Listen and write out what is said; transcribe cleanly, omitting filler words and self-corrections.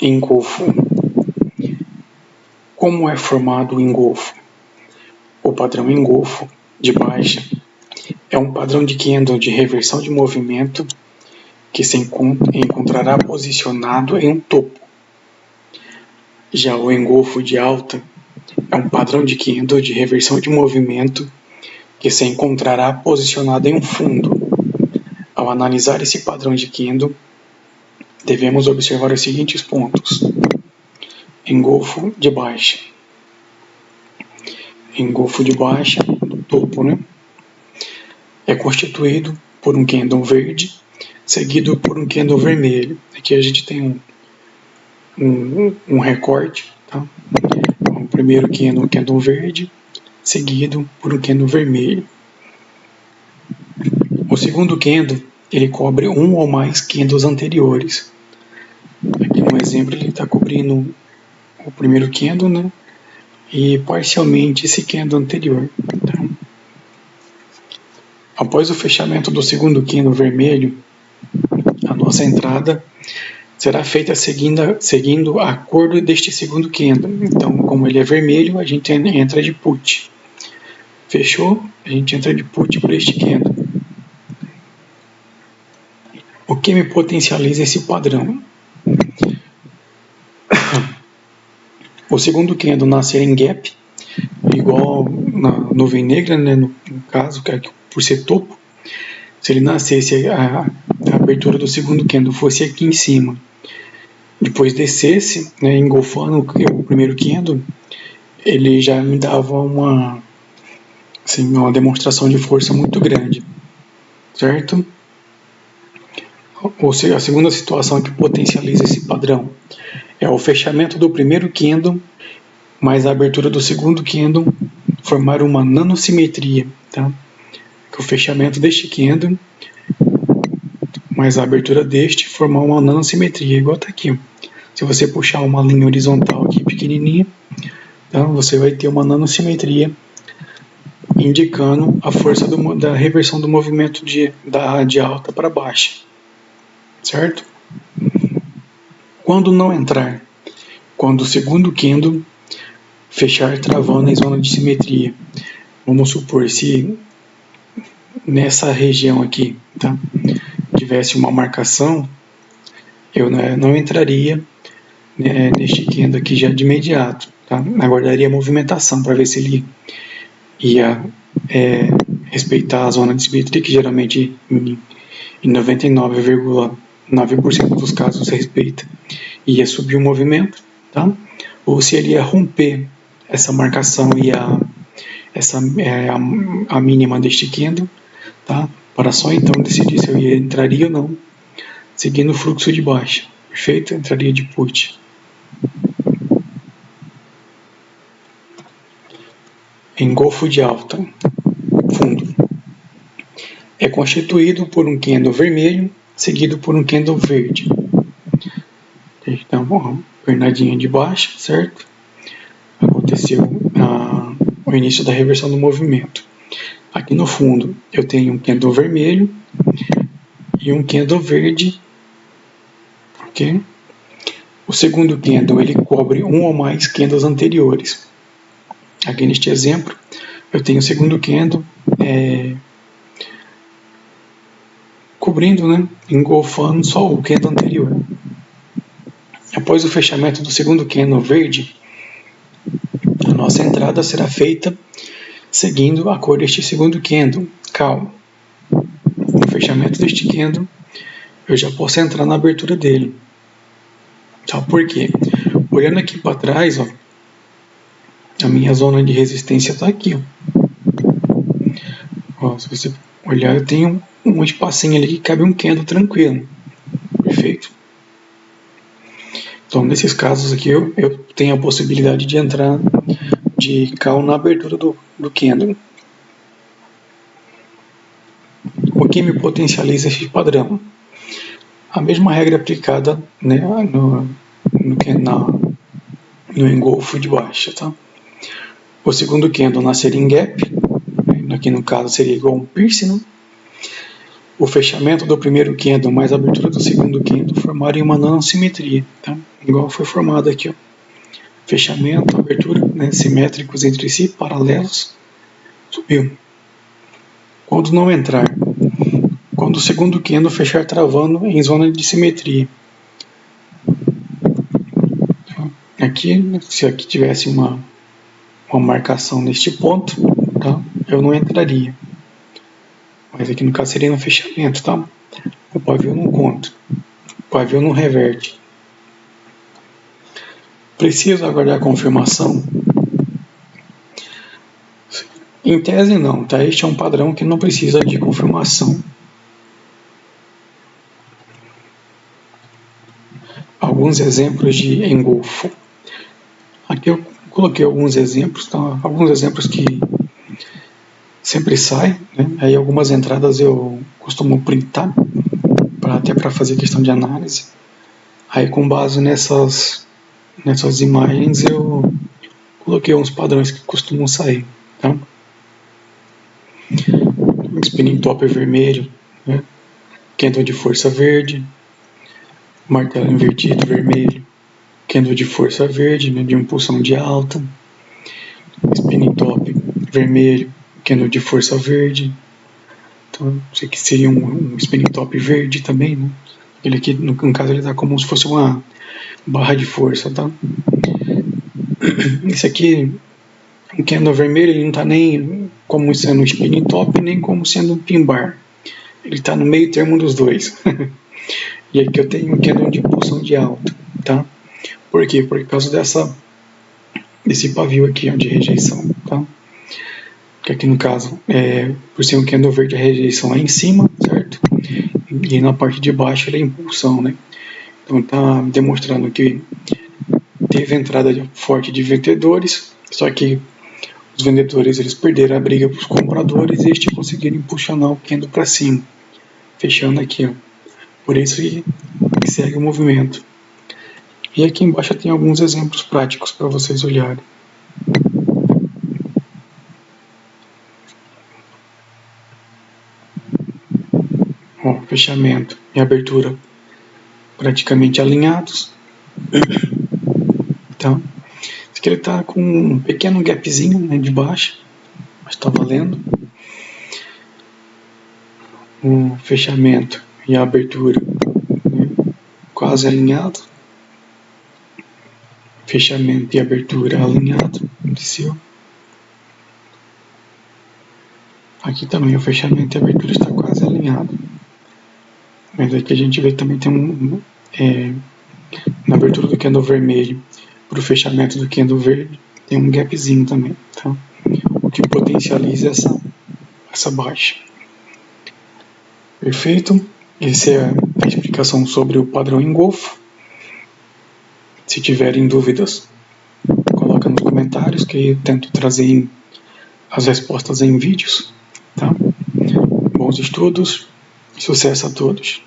Engolfo. Como é formado o engolfo? O padrão engolfo de baixa é um padrão de candle de reversão de movimento que se encontrará posicionado em um topo. Já o engolfo de alta é um padrão de candle de reversão de movimento que se encontrará posicionado em um fundo. Ao analisar esse padrão de candle, devemos observar os seguintes pontos. Engolfo de baixa. Engolfo de baixa, do topo, é constituído por um candle verde, seguido por um candle vermelho. Aqui a gente tem um recorte, tá? O primeiro candle verde, seguido por um candle vermelho. O segundo candle, ele cobre um ou mais candles anteriores. Aqui no exemplo ele está cobrindo o primeiro candle, e parcialmente esse candle anterior. Tá? Após o fechamento do segundo candle vermelho, a nossa entrada será feita seguindo a cor deste segundo candle. Então, como ele é vermelho, a gente entra de put. Fechou? A gente entra de put por este candle. O que me potencializa esse padrão? O segundo candle nascer em gap, igual na nuvem negra, no caso, que por ser topo. Se ele nascesse, a abertura do segundo candle fosse aqui em cima, depois descesse, engolfando o primeiro candle, ele já me dava uma demonstração de força muito grande, certo? Ou seja, a segunda situação que potencializa esse padrão é o fechamento do primeiro candle mais a abertura do segundo candle formar uma nanosimetria, tá? Que o fechamento deste candle mais a abertura deste formar uma nanosimetria, igual está aqui. Se você puxar uma linha horizontal aqui pequenininha, tá? Você vai ter uma nanosimetria indicando a força da reversão do movimento de alta para baixa, certo? Quando não entrar? Quando o segundo candle fechar travando em zona de simetria. Vamos supor, se nessa região aqui, tá, tivesse uma marcação, eu não entraria neste candle aqui já de imediato, tá? Aguardaria a movimentação para ver se ele ia respeitar a zona de simetria, que geralmente em 99,9% dos casos respeita, ia subir o movimento, tá? Ou se ele ia romper essa marcação e a mínima deste candle, tá? Para só então decidir se eu entraria ou não, seguindo o fluxo de baixa. Perfeito? Entraria de put. Engolfo de alta, fundo. É constituído por um candle vermelho, seguido por um candle verde. Então, uma pernadinha de baixa, certo? Aconteceu o início da reversão do movimento. Aqui no fundo eu tenho um candle vermelho e um candle verde, ok? O segundo candle ele cobre um ou mais candles anteriores. Aqui neste exemplo eu tenho o segundo candle cobrindo, engolfando só o candle anterior. Após o fechamento do segundo candle verde, a nossa entrada será feita seguindo a cor deste segundo candle, cal. No fechamento deste candle, eu já posso entrar na abertura dele. Tá? Por quê? Olhando aqui para trás, ó, a minha zona de resistência está aqui. Ó, se você olhar, eu tenho um espacinho ali que cabe um candle tranquilo. Perfeito? Então, nesses casos aqui, eu tenho a possibilidade de entrar de cal na abertura do candle. O que me potencializa esse padrão? A mesma regra aplicada no engolfo de baixa. Tá? O segundo candle nascer em gap, aqui no caso seria igual a um piercing. O fechamento do primeiro candle mais a abertura do segundo candle formaria uma nanosimetria. Tá? igual foi formado aqui, ó. Fechamento, abertura, né, simétricos entre si, paralelos, subiu. Quando não entrar, quando o segundo candle fechar travando em zona de simetria. Aqui, se aqui tivesse uma marcação neste ponto, tá? Eu não entraria. Mas aqui no caso seria no fechamento, tá? O pavio não conta. O pavio não reverte. Preciso aguardar a confirmação? Em tese não, tá? Este é um padrão que não precisa de confirmação. Alguns exemplos de engolfo. Aqui eu coloquei alguns exemplos, tá? Alguns exemplos que sempre saem, né? Aí algumas entradas eu costumo printar, até para fazer questão de análise. Aí com base nessas imagens eu coloquei uns padrões que costumam sair, tá? Spinning top vermelho, né? Candle de força verde, martelo invertido vermelho, candle de força verde, né, de impulsão de alta, spinning top vermelho, candle de força verde. Então, isso aqui seria um spinning top verde também, né? Ele aqui, no caso, ele está como se fosse uma barra de força, tá? Esse aqui, um candle vermelho, ele não está nem como sendo um spinning top, nem como sendo um pin bar. Ele está no meio termo dos dois. E aqui eu tenho um candle de impulsão de alta, tá? Por quê? Por causa desse pavio aqui, ó, de rejeição, tá? Que aqui no caso, por ser um candle verde, a rejeição é em cima, certo? E na parte de baixo ele é impulsão, né? Então está demonstrando que teve entrada forte de vendedores, só que os vendedores eles perderam a briga para os compradores e eles conseguiram impulsionar o candle para cima, fechando aqui, ó. Por isso que segue o movimento. E aqui embaixo tem alguns exemplos práticos para vocês olharem. Ó, fechamento e abertura praticamente alinhados. Então, esse aqui ele está com um pequeno gapzinho, né, de baixo, mas está valendo. O fechamento e a abertura, né, quase alinhado. Fechamento e abertura alinhado, desceu. Aqui também o fechamento e a abertura está quase alinhado. Mas aqui a gente vê que também tem na abertura do candle vermelho para o fechamento do candle verde tem um gapzinho também, tá? O que potencializa essa baixa. Perfeito? Essa é a explicação sobre o padrão engolfo. Se tiverem dúvidas, coloca nos comentários que eu tento trazer as respostas em vídeos, tá? Bons estudos e sucesso a todos!